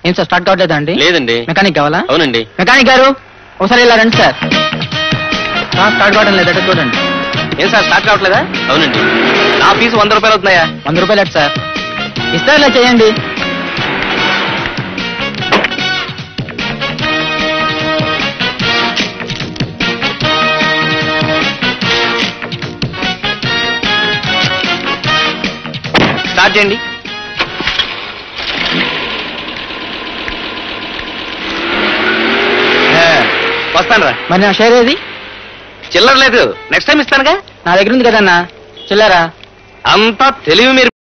ఏం sir start కావట్లేదా అండి? లేదండి. మెకానిక్ కావాలా? అవునండి. మెకానిక్ గారు ఒకసారి ఇలా రండి సార్. స్టార్ట్ కావడం లేదట చూడండి. ఏం సార్ స్టార్ట్ కావట్లేదా? అవునండి. నా ఫీజు 100 రూపాయలు అవుతున్నాయా? 100 రూపాయలు అటు సార్. ఇస్తారు ఇలా చేయండి. స్టార్ట్ చేయండి. వస్తాను రా. మరి నా షేర్ ఏది? చిల్లర లేదు, నెక్స్ట్ టైం ఇస్తానుగా. నా దగ్గర ఉంది కదన్నా చిల్లరా. అంతా తెలివి మీరు